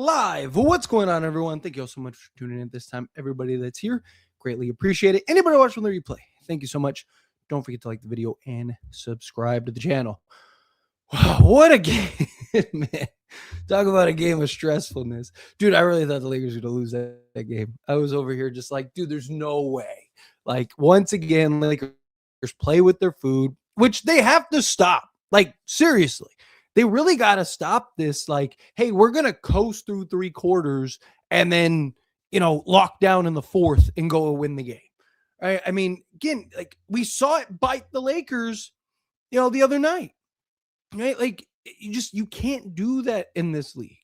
live. What's going on, everyone? Thank you all so much for tuning in this time. Everybody that's here, greatly appreciate it. Anybody watching the replay, thank you so much. Don't forget to like the video and subscribe to the channel. Wow, what a game, man. Talk about a game of stressfulness. Dude, I really thought the Lakers were going to lose that game. I was over here just like, dude, there's no way. Like, once again, Lakers play with their food, which they have to stop. Like, seriously. They really got to stop this. Like, hey, we're going to coast through three quarters and then, lock down in the fourth and go win the game. Right? I mean, again, like we saw it bite the Lakers, the other night. Right? Like you can't do that in this league.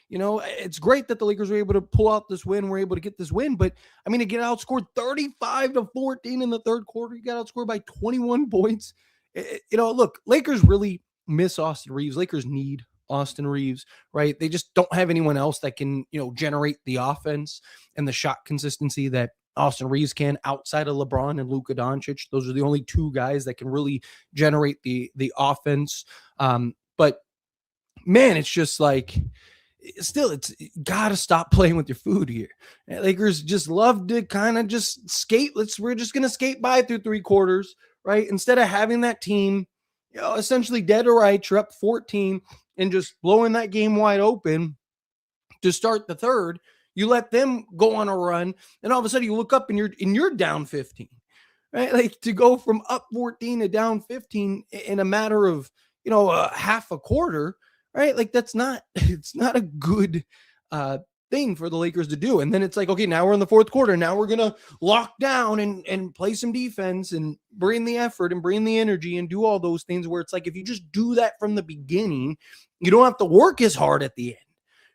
It's great that the Lakers were able to pull out this win. We're able to get this win, but I mean, to get outscored 35-14 in the third quarter, you got outscored by 21 points. Look, Lakers really miss Austin Reeves. Lakers need Austin Reeves, right? They just don't have anyone else that can, generate the offense and the shot consistency that Austin Reeves can outside of LeBron and Luka Doncic. Those are the only two guys that can really generate the offense. But man, it's just like, still, it's got to stop playing with your food here. Lakers just love to kind of just skate. We're just going to skate by through three quarters, right? Instead of having that team, essentially dead or right, you're up 14 and just blowing that game wide open to start the third. You let them go on a run, and all of a sudden you look up and you're down 15, right? Like to go from up 14 to down 15 in a matter of half a quarter, right? Like it's not a good thing for the Lakers to do. And then it's like, okay, now we're in the fourth quarter. Now we're going to lock down and play some defense and bring the effort and bring the energy and do all those things where it's like, if you just do that from the beginning, you don't have to work as hard at the end,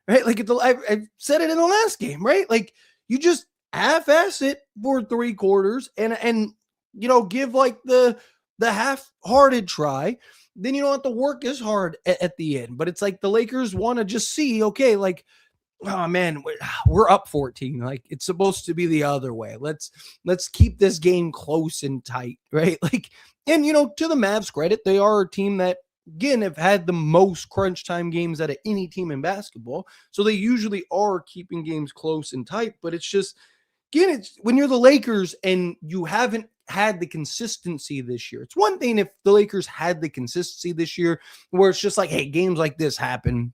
right? Like I said it in the last game, right? Like you just half-ass it for three quarters and give like the half-hearted try. Then you don't have to work as hard at the end. But it's like the Lakers want to just see, okay, like, oh man, we're up 14. Like it's supposed to be the other way. Let's keep this game close and tight, right? Like, and to the Mavs' credit, they are a team that again have had the most crunch time games out of any team in basketball. So they usually are keeping games close and tight. But it's just, again, it's when you're the Lakers and you haven't had the consistency this year. It's one thing if the Lakers had the consistency this year where it's just like, hey, games like this happen.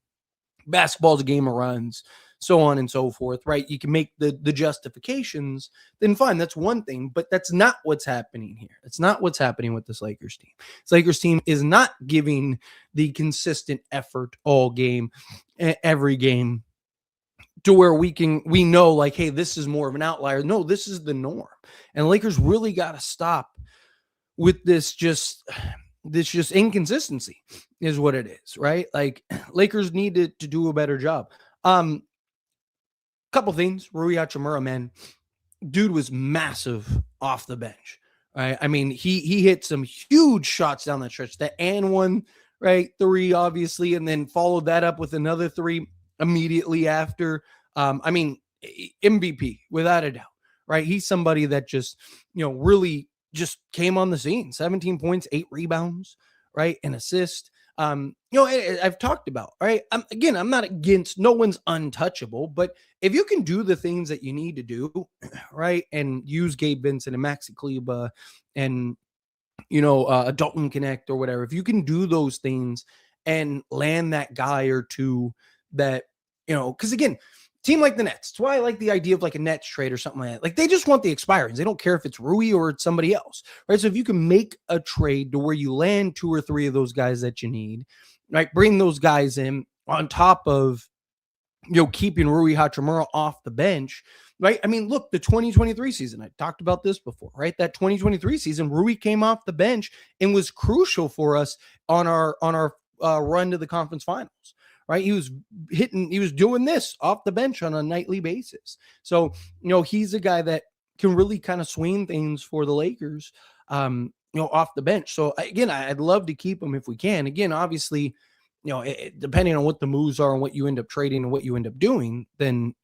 Basketball's a game of runs, so on and so forth, right? You can make the justifications, then fine, that's one thing, but that's not what's happening here. It's not what's happening with this Lakers team. This Lakers team is not giving the consistent effort all game, every game, to where we know like, hey, this is more of an outlier. No, this is the norm. And Lakers really got to stop with this just inconsistency is what it is, right? Like Lakers need to do a better job. Couple things. Rui Hachimura, man, dude was massive off the bench, right? I mean, he hit some huge shots down that stretch. That and one, right? Three, obviously, and then followed that up with another three immediately after. I mean, MVP without a doubt, right? He's somebody that just, really just came on the scene. 17 points, 8 rebounds, right? An assist. I've talked about, right? I'm not against, no one's untouchable, but if you can do the things that you need to do, right? And use Gabe Vincent and Maxi Kleber and, a Dalton Connect or whatever, if you can do those things and land that guy or two that, because again, team like the Nets. That's why I like the idea of like a Nets trade or something like that. Like they just want the expirings. They don't care if it's Rui or it's somebody else, right? So if you can make a trade to where you land 2 or 3 of those guys that you need, right? Bring those guys in on top of, keeping Rui Hachimura off the bench, right? I mean, look, the 2023 season, I talked about this before, right? That 2023 season, Rui came off the bench and was crucial for us on our run to the conference finals. Right. He was doing this off the bench on a nightly basis. So, he's a guy that can really kind of swing things for the Lakers, off the bench. So again, I'd love to keep him if we can. Again, obviously, depending on what the moves are and what you end up trading and what you end up doing, then,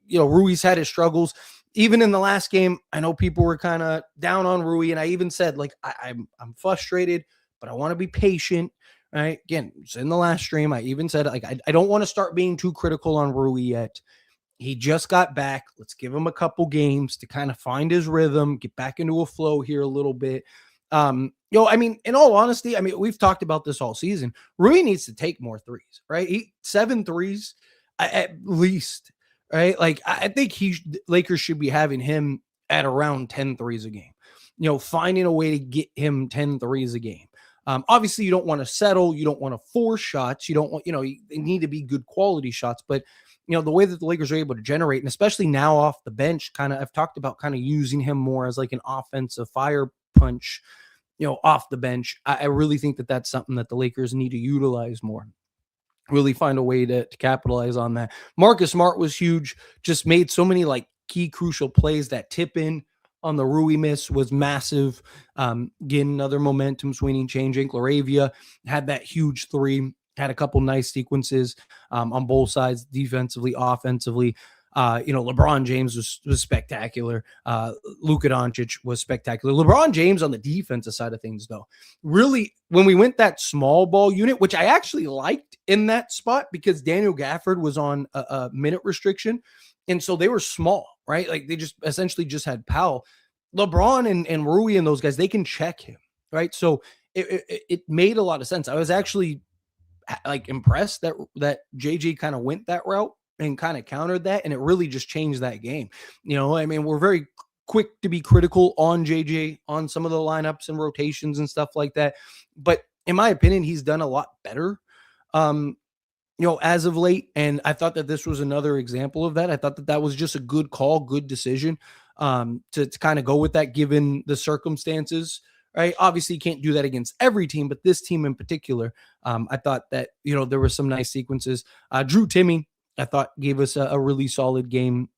Rui's had his struggles. Even in the last game, I know people were kind of down on Rui. And I even said, like, I'm frustrated, but I want to be patient. right? Again, it's in the last stream. I even said, like, I don't want to start being too critical on Rui yet. He just got back. Let's give him a couple games to kind of find his rhythm, get back into a flow here a little bit. I mean, in all honesty, I mean, we've talked about this all season. Rui needs to take more threes, right? 7 threes at least, right? Like, I think Lakers should be having him at around 10 threes a game, finding a way to get him 10 threes a game. Obviously, you don't want to settle. You don't want to force shots. You don't want, they need to be good quality shots. But, the way that the Lakers are able to generate, and especially now off the bench, I've talked about kind of using him more as like an offensive fire punch, off the bench. I really think that that's something that the Lakers need to utilize more. Really find a way to capitalize on that. Marcus Smart was huge, just made so many like key crucial plays. That tip in on the Rui miss was massive. Getting another momentum swinging change. Laravia had that huge 3, had a couple nice sequences on both sides, defensively, offensively. LeBron James was spectacular. Luka Doncic was spectacular. LeBron James on the defensive side of things, though, really, when we went that small ball unit, which I actually liked in that spot because Daniel Gafford was on a minute restriction. And so they were small, right? Like they just essentially just had Powell. LeBron and Rui and those guys, they can check him, right? So it made a lot of sense. I was actually like impressed that JJ kind of went that route and kind of countered that, and it really just changed that game. I mean, we're very quick to be critical on JJ on some of the lineups and rotations and stuff like that, but in my opinion, he's done a lot better as of late, and I thought that this was another example of that. I thought that was just a good call, good decision to kind of go with that given the circumstances. Right. Obviously, you can't do that against every team, but this team in particular, I thought that, there were some nice sequences. Drew Timme, I thought, gave us a really solid game.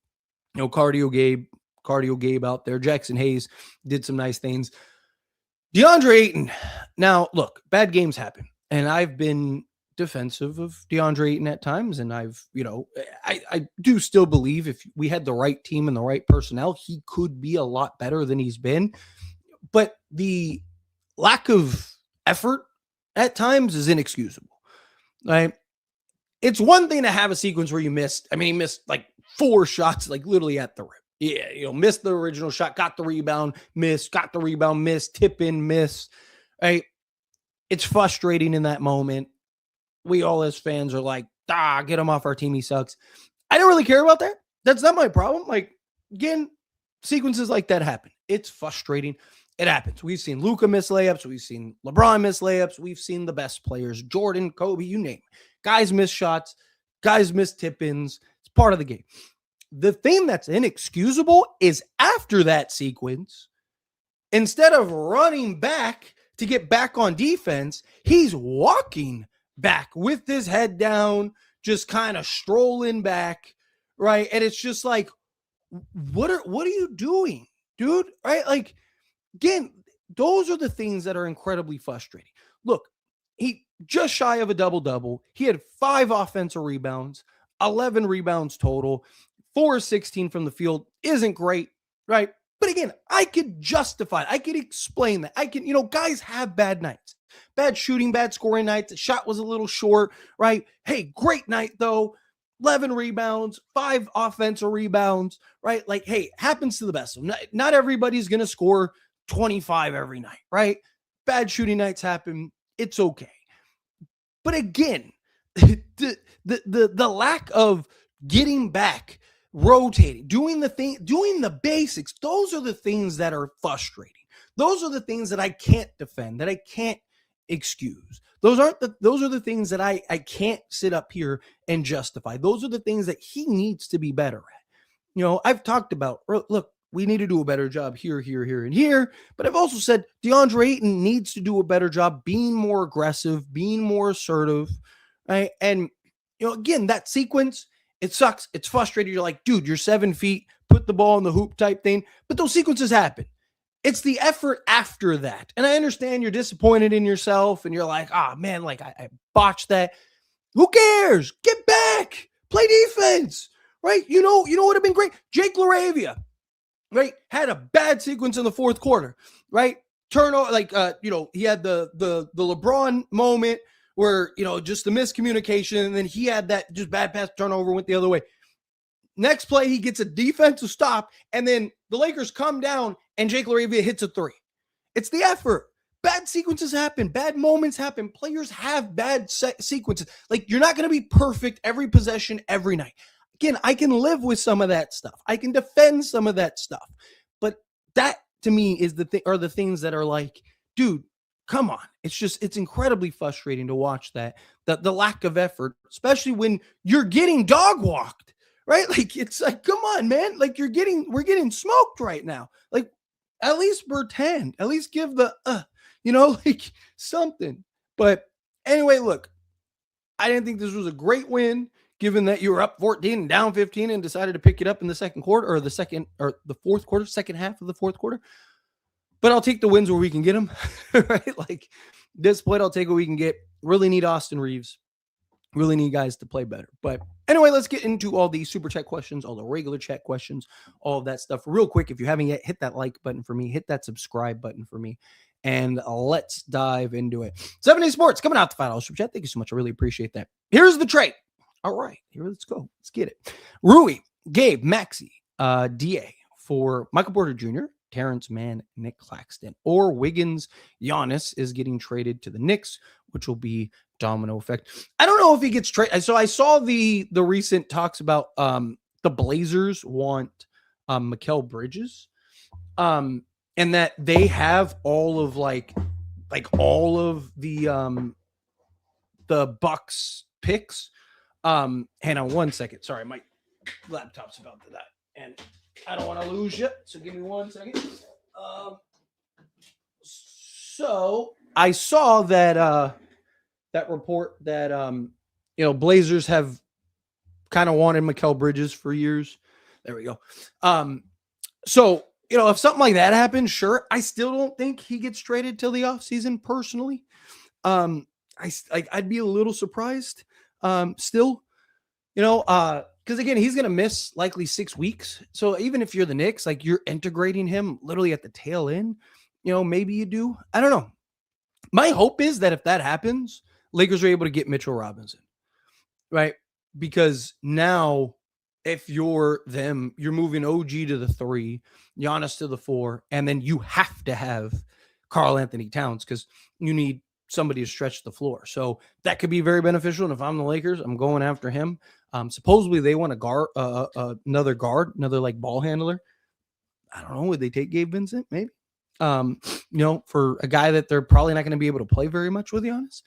Cardio Gabe out there. Jackson Hayes did some nice things. Deandre Ayton. Now, look, bad games happen. And I've been defensive of Deandre Ayton at times. And I do still believe if we had the right team and the right personnel, he could be a lot better than he's been. But the lack of effort at times is inexcusable, right? It's one thing to have a sequence where he missed like 4 shots, like literally at the rim. Yeah, missed the original shot, got the rebound, missed, tip in, miss, right? It's frustrating in that moment. We all as fans are like, get him off our team, he sucks. I don't really care about that. That's not my problem. Like, again, sequences like that happen. It's frustrating. It happens. We've seen Luka miss layups. We've seen LeBron miss layups. We've seen the best players, Jordan, Kobe, you name it. Guys miss shots. Guys miss tip-ins. It's part of the game. The thing that's inexcusable is after that sequence, instead of running back to get back on defense, he's walking back with his head down, just kind of strolling back, right? And it's just like, what are you doing, dude? Right? Like, again, those are the things that are incredibly frustrating. Look, he just shy of a double-double. He had 5 offensive rebounds, 11 rebounds total, 4-16 from the field. Isn't great, right? But again, I could justify it. I could explain that. I can, guys have bad nights, bad shooting, bad scoring nights. The shot was a little short, right? Hey, great night though. 11 rebounds, 5 offensive rebounds, right? Like, hey, happens to the best of them. Not everybody's going to score 25 every night, right? Bad shooting nights happen. It's okay. But again, the lack of getting back, rotating, doing the basics, those are the things that are frustrating. Those are the things that I can't defend, that I can't excuse. Those are the things that I can't sit up here and justify. Those are the things that he needs to be better at. I've talked about, look, we need to do a better job here, and here. But I've also said Deandre Ayton needs to do a better job being more aggressive, being more assertive, right? And, again, that sequence, it sucks. It's frustrating. You're like, dude, you're 7 feet, put the ball in the hoop type thing. But those sequences happen. It's the effort after that. And I understand you're disappointed in yourself and you're like, man, like I botched that. Who cares? Get back. Play defense, right? You know what would have been great? Jake Laravia, right? Had a bad sequence in the 4th quarter, right? Turnover, like, he had the LeBron moment, where, just the miscommunication, and then he had that just bad pass turnover, went the other way. Next play, he gets a defensive stop, and then the Lakers come down, and Jake LaRavia hits a three. It's the effort. Bad sequences happen. Bad moments happen. Players have bad sequences. Like, you're not going to be perfect every possession, every night. Again, I can live with some of that stuff. I can defend some of that stuff. But that, to me, is the things that are like, dude, come on. It's incredibly frustrating to watch that. The lack of effort, especially when you're getting dog walked, right? Like, it's like, come on, man. Like, we're getting smoked right now. Like, at least pretend. At least give the, like something. But anyway, look, I didn't think this was a great win, given that you were up 14 and down 15 and decided to pick it up in the second quarter, or the fourth quarter, second half of the fourth quarter. But I'll take the wins where we can get them, right? Like, this point, I'll take what we can get. Really need Austin Reeves. Really need guys to play better. But anyway, let's get into all the super chat questions, all the regular chat questions, all of that stuff. Real quick, if you haven't yet, hit that like button for me. Hit that subscribe button for me. And let's dive into it. 7 Day Sports coming out the final super chat. Thank you so much. I really appreciate that. Here's the trade. All right, let's go. Let's get it. Rui, Gabe, Maxey, DA for Michael Porter Jr., Terrence Mann, Nick Claxton, or Wiggins. Giannis is getting traded to the Knicks, which will be domino effect. I don't know if he gets traded. So I saw the recent talks about the Blazers want Mikal Bridges, and that they have all of like all of the Bucks picks. Hang on one second. Sorry, my laptop's about to die, and I don't want to lose you. So give me 1 second. So I saw that that report that Blazers have kind of wanted Mikal Bridges for years. There we go. So if something like that happens, sure. I still don't think he gets traded till the offseason, personally. I'd be a little surprised. Still, because again, he's going to miss likely 6 weeks. So even if you're the Knicks, like, you're integrating him literally at the tail end, maybe you do. I don't know. My hope is that if that happens, Lakers are able to get Mitchell Robinson, right? Because now, if you're them, you're moving OG to the 3, Giannis to the 4, and then you have to have Karl Anthony Towns because you need somebody to stretch the floor. So that could be very beneficial. And if I'm the Lakers, I'm going after him. Supposedly they want a guard, another like ball handler. I don't know. Would they take Gabe Vincent? Maybe. For a guy that they're probably not going to be able to play very much with, Giannis.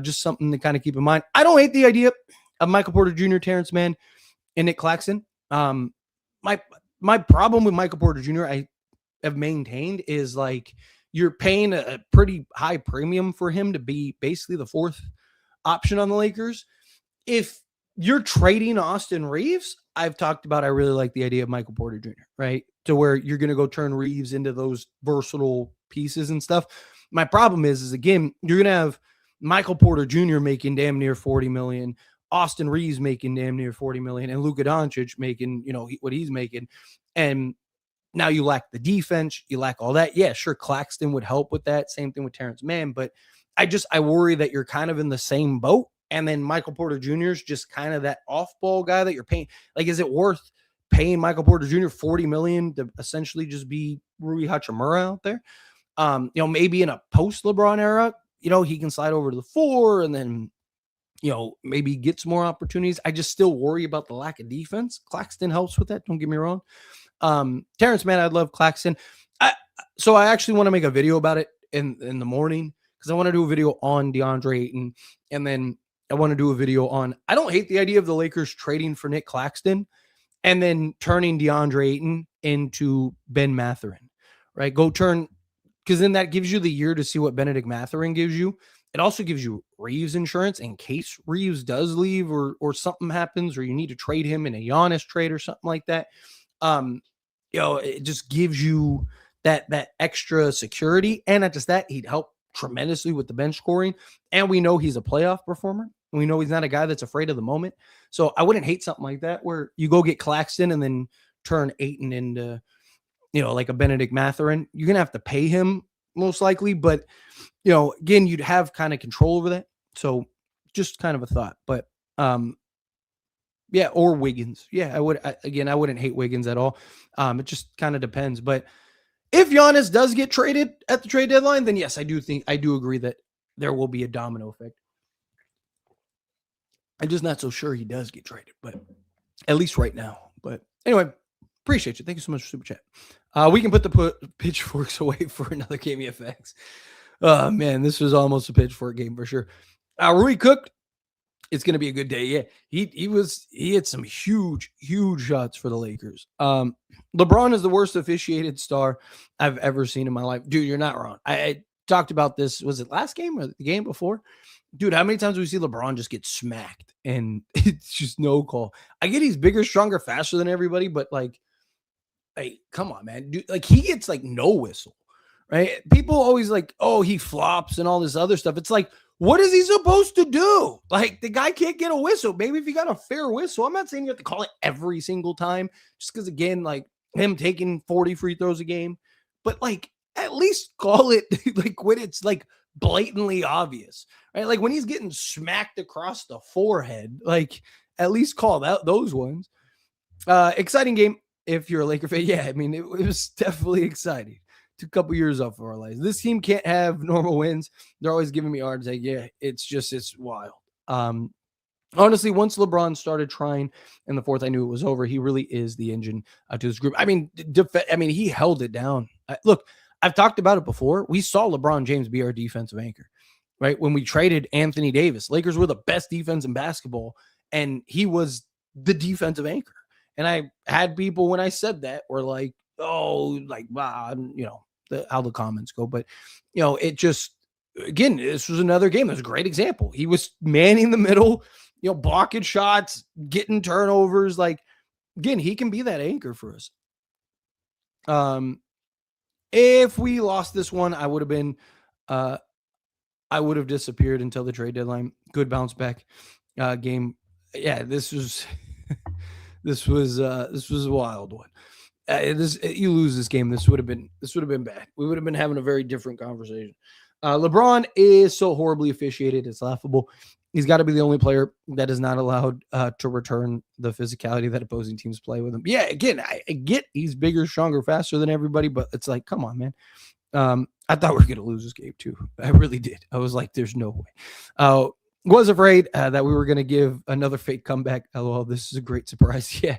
Just something to kind of keep in mind. I don't hate the idea of Michael Porter Jr., Terrence Mann, and Nick Claxton. My problem with Michael Porter Jr., I have maintained, is like, you're paying a pretty high premium for him to be basically the 4th option on the Lakers. If you're trading Austin Reeves, I've talked about, I really like the idea of Michael Porter Jr., right? To where you're going to go turn Reeves into those versatile pieces and stuff. My problem is again, you're going to have Michael Porter Jr. making damn near $40 million, Austin Reeves making damn near $40 million, and Luka Doncic making, what he's making. And now you lack the defense, you lack all that. Yeah, sure, Claxton would help with that. Same thing with Terrence Mann, but I worry that you're kind of in the same boat. And then Michael Porter Jr. is just kind of that off-ball guy that you're paying. Like, is it worth paying Michael Porter Jr. $40 million to essentially just be Rui Hachimura out there? Maybe in a post-LeBron era, he can slide over to the 4 and then, maybe get some more opportunities. I just still worry about the lack of defense. Claxton helps with that. Don't get me wrong. Terrence Mann, I'd love Claxton. So I actually want to make a video about it in the morning, because I want to do a video on DeAndre Ayton, and then I want to do a video on, I don't hate the idea of the Lakers trading for Nick Claxton and then turning DeAndre Ayton into Ben Mathurin, right? Because then that gives you the year to see what Benedict Mathurin gives you. It also gives you Reeves insurance in case Reeves does leave or something happens, or you need to trade him in a Giannis trade or something like that. It just gives you that extra security. And not just that, he'd help tremendously with the bench scoring. And we know he's a playoff performer. We know he's not a guy that's afraid of the moment. So I wouldn't hate something like that, where you go get Claxton and then turn Ayton into, like a Benedict Mathurin. You're going to have to pay him most likely, but again, you'd have kind of control over that. So just kind of a thought, but yeah, or Wiggins. Yeah, I wouldn't hate Wiggins at all. It just kind of depends. But if Giannis does get traded at the trade deadline, then yes, I do agree that there will be a domino effect. I'm just not so sure he does get traded, but at least right now. But anyway, appreciate you. Thank you so much for super chat. We can put the pitchforks away for another game effects. Man, this was almost a pitchfork game for sure. Rui cooked. It's going to be a good day. Yeah, he had some huge shots for the Lakers. LeBron is the worst officiated star I've ever seen in my life. Dude, you're not wrong. I talked about this. Was it last game or the game before? Dude, how many times do we see LeBron just get smacked and it's just no call? I get he's bigger, stronger, faster than everybody, but like, hey, come on, man. Dude, like he gets like no whistle, right? People always like, oh, he flops and all this other stuff. It's like, what is he supposed to do? Like the guy can't get a whistle. Maybe if you got a fair whistle, I'm not saying you have to call it every single time, just because again, like him taking 40 free throws a game, but like at least call it like when it's like blatantly obvious, right? Like when he's getting smacked across the forehead, like at least call out those ones. Exciting game if you're a Laker fan. Yeah, I mean it was definitely exciting. Took a couple years off of our lives. This team can't have normal wins. They're always giving me hard like, yeah, it's wild. Honestly, once LeBron started trying in the fourth, I knew it was over. He really is the engine to this group. I mean, he held it down. Look, I've talked about it before. We saw LeBron James be our defensive anchor, right? When we traded Anthony Davis, Lakers were the best defense in basketball, and he was the defensive anchor. And I had people when I said that were like, oh, like, wow, you know, how the comments go. But, you know, it just, again, this was another game. That was a great example. He was manning the middle, you know, blocking shots, getting turnovers. Like, again, he can be that anchor for us. If we lost this one, I would have disappeared until the trade deadline. Good bounce back game. Yeah, this was this was a wild one. You lose this game, this would have been bad. We would have been having a very different conversation. LeBron is so horribly officiated, it's laughable. He's got to be the only player that is not allowed to return the physicality that opposing teams play with him. Yeah, again, I get he's bigger, stronger, faster than everybody, but it's like, come on, man. I thought we were going to lose this game too. I really did. I was like, there's no way. Was afraid that we were going to give another fake comeback. LOL, this is a great surprise. Yeah.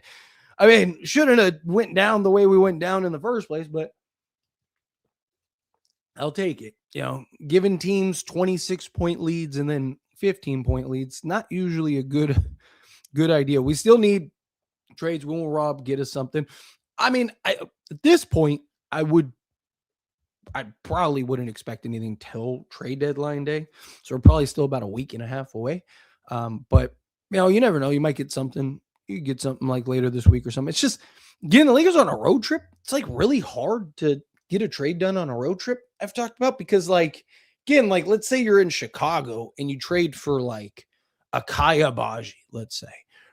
I mean, shouldn't have went down the way we went down in the first place, but I'll take it. You know, giving teams 26-point leads and then 15-point leads, not usually a good idea. We still need trades. When will Rob get us something? I mean, at this point, I probably wouldn't expect anything till trade deadline day. So we're probably still about a week and a half away. But, you know, you never know. You might get something. You get something like later this week or something. It's just getting the Lakers on a road trip. It's like really hard to get a trade done on a road trip. I've talked about because like, again, like let's say you're in Chicago and you trade for like Akaya Baji, let's say,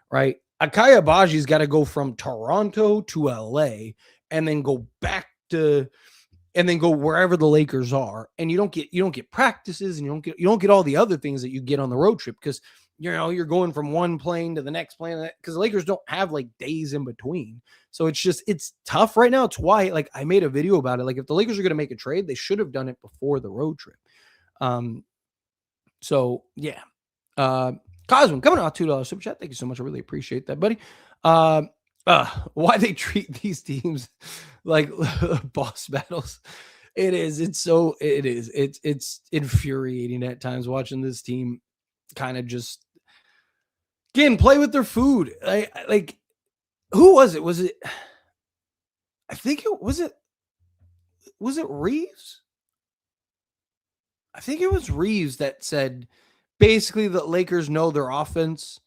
right? Akaya Baji's got to go from Toronto to LA and then go back to, and then go wherever the Lakers are. And you don't get practices and you don't get all the other things that you get on the road trip because you know, you're going from one plane to the next plane because the Lakers don't have like days in between. So it's tough right now. It's why, like, I made a video about it. Like, if the Lakers are going to make a trade, they should have done it before the road trip. So yeah. Cosmo coming out $2 super chat. Thank you so much. I really appreciate that, buddy. Why they treat these teams like boss battles. It is. It's infuriating at times watching this team kind of just again play with their food. Like who was it? Was it? I think it was it. Was it Reeves? I think it was Reeves that said basically that Lakers know their offense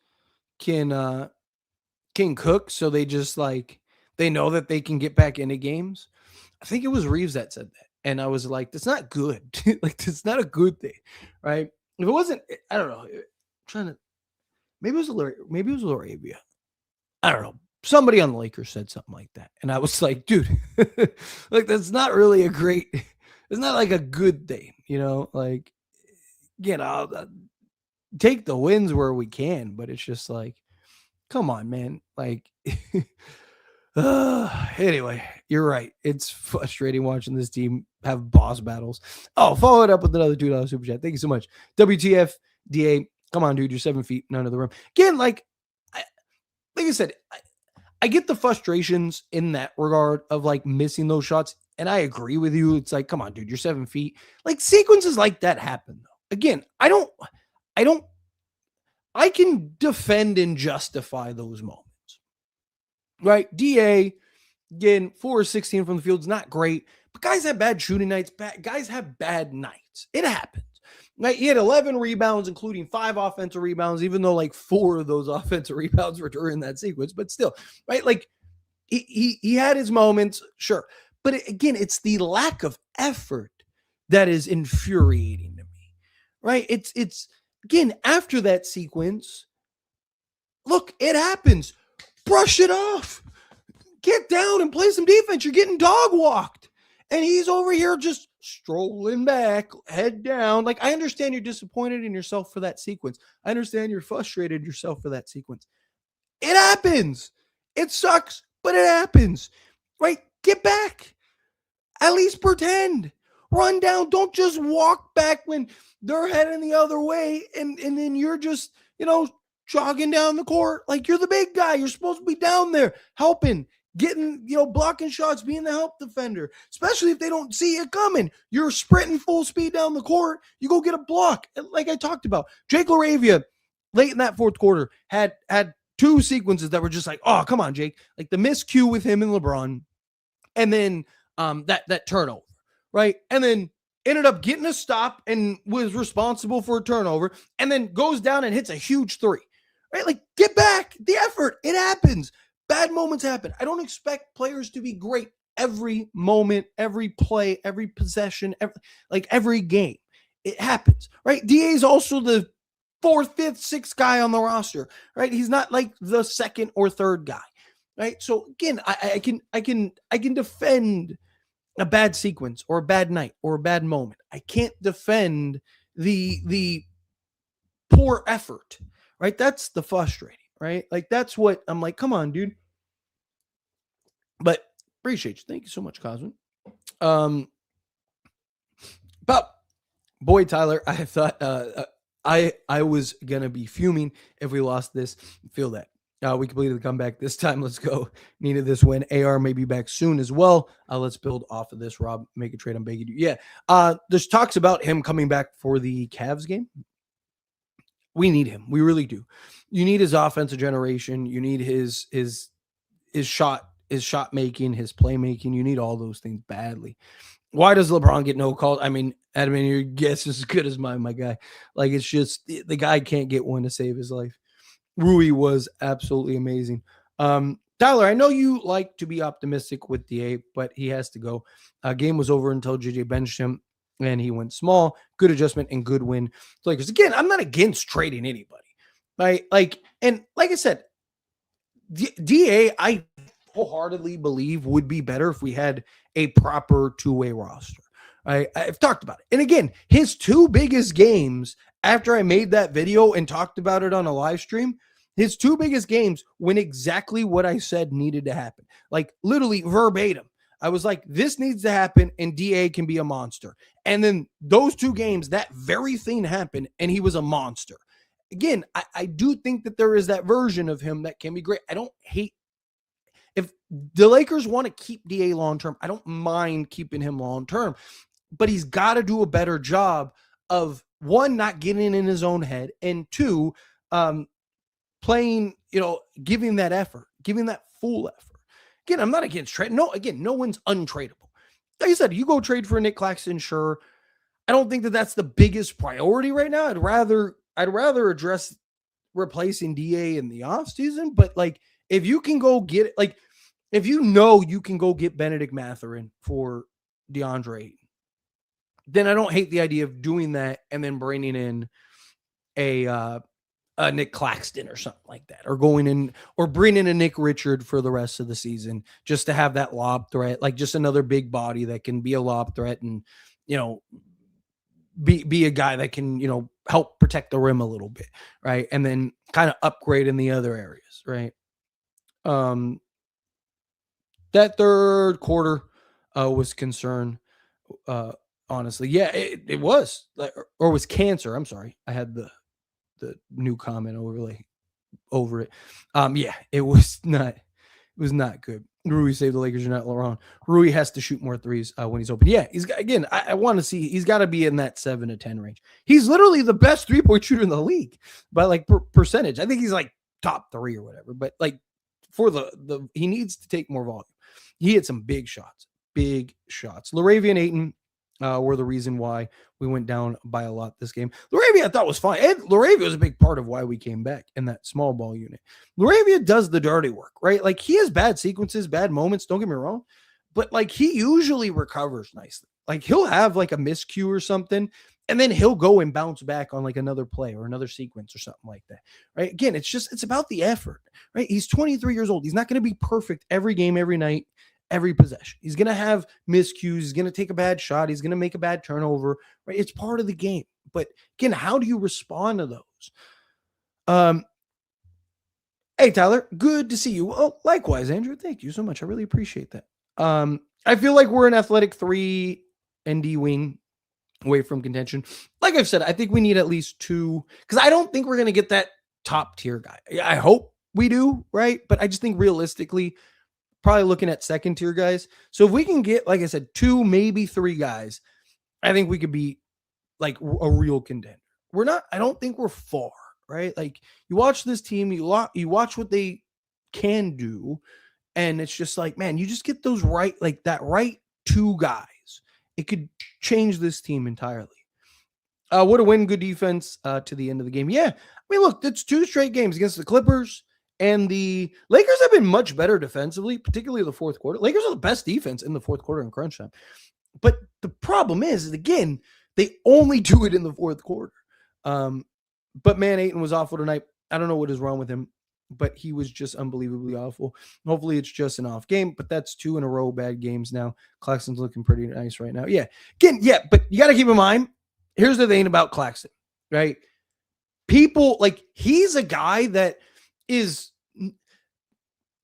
can cook, so they just like they know that they can get back into games. I think it was Reeves that said that, and I was like, "That's not good. Like, that's not a good thing, right?" If it wasn't, I don't know. Maybe it was Laravia. I don't know. Somebody on the Lakers said something like that, and I was like, "Dude, like that's not really a great. It's not like a good thing, you know. Like, you know, take the wins where we can, but it's just like, come on, man. Like, anyway, you're right. It's frustrating watching this team have boss battles. Oh, follow it up with another $2 super chat. Thank you so much. WTF, DA. Come on, dude. You're 7 feet, none of the room. Again, like I said, I get the frustrations in that regard of like missing those shots. And I agree with you. It's like, come on, dude, you're 7 feet. Like sequences like that happen though. Again, I can defend and justify those moments. Right? DA, again, 4 or 16 from the field is not great, but guys have bad shooting nights. Guys have bad nights. It happens. Right? He had 11 rebounds, including 5 offensive rebounds, even though like 4 of those offensive rebounds were during that sequence, but still, right? Like he had his moments, sure. But again, it's the lack of effort that is infuriating to me, right? It's again, after that sequence, look, it happens. Brush it off. Get down and play some defense. You're getting dog walked. And he's over here just strolling back, head down. Like, I understand you're disappointed in yourself for that sequence. I understand you're frustrated yourself for that sequence. It happens. It sucks, but it happens. Right? Get back. At least pretend. Run down. Don't just walk back when they're heading the other way and then you're just, jogging down the court. Like, you're the big guy. You're supposed to be down there helping, getting, blocking shots, being the help defender, especially if they don't see it coming. You're sprinting full speed down the court. You go get a block. Like I talked about, Jake LaRavia late in that fourth quarter had 2 sequences that were just like, oh, come on, Jake. Like the miscue with him and LeBron. And then that turnover, right? And then ended up getting a stop and was responsible for a turnover and then goes down and hits a huge 3. Right? Like, get back. The effort. It happens. Bad moments happen. I don't expect players to be great every moment, every play, every possession, every game. It happens, right? DA is also the 4th, 5th, 6th guy on the roster, right? He's not like the 2nd or 3rd guy, right? So again, I can defend a bad sequence or a bad night or a bad moment. I can't defend the poor effort. Right? That's the frustrating, right? Like, that's what I'm like, come on, dude. But appreciate you. Thank you so much, Cosmin. But boy, Tyler, I thought I was going to be fuming if we lost this. Feel that. We completed the comeback this time. Let's go. Needed this win. AR may be back soon as well. Let's build off of this. Rob, make a trade. I'm begging you. Yeah. There's talks about him coming back for the Cavs game. We need him. We really do. You need his offensive generation. You need his shot making, his playmaking. You need all those things badly. Why does LeBron get no calls? I mean, your guess is as good as mine, my guy. Like, it's just the guy can't get one to save his life. Rui was absolutely amazing. Tyler, I know you like to be optimistic with DA, but he has to go. Game was over until JJ benched him. And he went small, good adjustment and good win. Lakers. Again, I'm not against trading anybody, right? Like I said, DA, I wholeheartedly believe would be better if we had a proper 2-way roster. I've talked about it. And again, his 2 biggest games after I made that video and talked about it on a live stream, his 2 biggest games went exactly what I said needed to happen. Like literally verbatim. I was like, this needs to happen and DA can be a monster. And then those 2 games, that very thing happened and he was a monster. Again, I do think that there is that version of him that can be great. I don't hate if the Lakers want to keep DA long-term. I don't mind keeping him long-term, but he's got to do a better job of 1, not getting in his own head, and 2, playing, giving that effort, giving that full effort. Again, I'm not against trade. No, again, no one's untradeable. Like I said, you go trade for Nick Claxton, sure. I don't think that that's the biggest priority right now. I'd rather address replacing DA in the offseason. But like, if you can go get it, like if you can go get Benedict Mathurin for Deandre Ayton, then I don't hate the idea of doing that and then bringing in a Nick Claxton or something like that, or going in or bringing a Nick Richard for the rest of the season just to have that lob threat, like just another big body that can be a lob threat and, be a guy that can, help protect the rim a little bit, right? And then kind of upgrade in the other areas, right? That third quarter was concern. Honestly, yeah, it was, or was cancer. I'm sorry, I had the new comment overlay over it. Yeah, it was not. It was not good. Rui saved the Lakers. You're not wrong. Rui has to shoot more threes when he's open. Yeah, he's again. I want to see. He's got to be in that 7 to 10 range. He's literally the best 3-point shooter in the league by like percentage. I think he's like top 3 or whatever. But like for the he needs to take more volume. He hit some big shots. Big shots. LaRavia and Ayton were the reason why we went down by a lot this game. LaRavia I thought was fine. And LaRavia was a big part of why we came back in that small ball unit. LaRavia does the dirty work, right? Like he has bad sequences, bad moments, don't get me wrong, but like he usually recovers nicely. Like he'll have like a miscue or something, and then he'll go and bounce back on like another play or another sequence or something like that, right? Again, it's about the effort, right? He's 23 years old. He's not going to be perfect every game, every night, every possession. He's going to have miscues. He's going to take a bad shot. He's going to make a bad turnover, right? It's part of the game. But again, how do you respond to those? Hey, Tyler, good to see you. Well, likewise, Andrew. Thank you so much. I really appreciate that. I feel like we're an athletic 3 ND wing away from contention. Like I've said, I think we need at least 2, because I don't think we're going to get that top tier guy. I hope we do, right? But I just think realistically, probably looking at second tier guys. So if we can get, like I said, 2, maybe 3 guys, I think we could be like a real contender. We're not, I don't think we're far, right? Like you watch this team, you watch what they can do. And it's just like, man, you just get those right, like that right 2 guys. It could change this team entirely. What a win, good defense to the end of the game. Yeah, I mean, look, it's 2 straight games against the Clippers. And the Lakers have been much better defensively, particularly the fourth quarter. Lakers are the best defense in the fourth quarter in crunch time. But the problem is again, they only do it in the fourth quarter. But man, Ayton was awful tonight. I don't know what is wrong with him, but he was just unbelievably awful. Hopefully it's just an off game, but that's 2 in a row bad games now. Claxton's looking pretty nice right now. Yeah. Again, yeah, but you got to keep in mind, here's the thing about Claxton, right? People, like, he's a guy that is,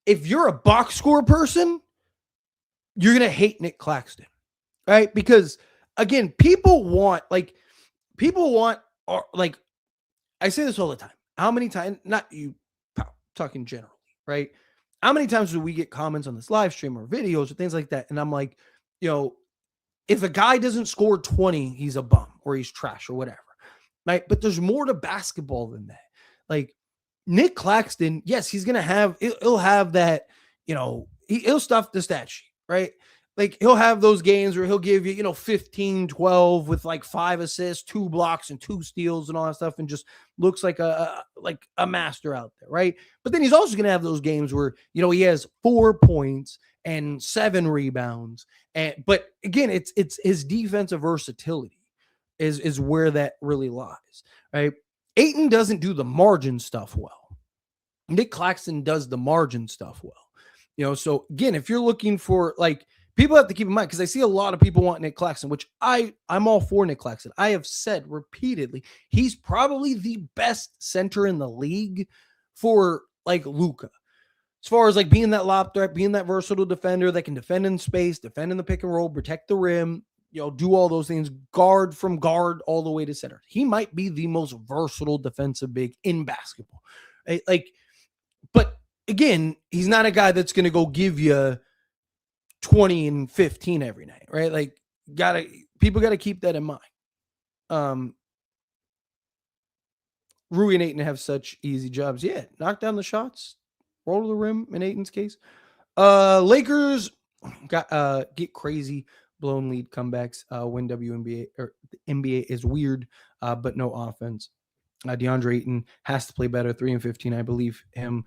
if you're a box score person, you're going to hate Nick Claxton, right? Because again, people want, like, I say this all the time. How many times, not you talking generally, right? How many times do we get comments on this live stream or videos or things like that? And I'm like, if a guy doesn't score 20, he's a bum or he's trash or whatever, right? But there's more to basketball than that. Like, Nick Claxton, yes, he'll have that, he'll stuff the stat sheet, right? Like he'll have those games where he'll give you, 15, 12 with like 5 assists, 2 blocks and 2 steals and all that stuff. And just looks like a master out there. Right. But then he's also going to have those games where, he has 4 points and 7 rebounds. But again, it's his defensive versatility is where that really lies. Right. Ayton doesn't do the margin stuff well. Nick Claxton does the margin stuff well. So again, if you're looking for, like, people have to keep in mind, because I see a lot of people want Nick Claxton, which I'm all for Nick Claxton. I have said repeatedly, he's probably the best center in the league for like Luka. As far as like being that lob threat, being that versatile defender that can defend in space, defend in the pick and roll, protect the rim, do all those things, guard from guard all the way to center. He might be the most versatile defensive big in basketball. Right? Like, but again, he's not a guy that's going to go give you 20 and 15 every night, right? Like, people got to keep that in mind. Rui and Ayton have such easy jobs. Yeah, knock down the shots, roll to the rim in Ayton's case. Lakers get crazy blown lead comebacks. Win WNBA or the NBA is weird, but no offense. Deandre Ayton has to play better. 3 and 15, I believe him.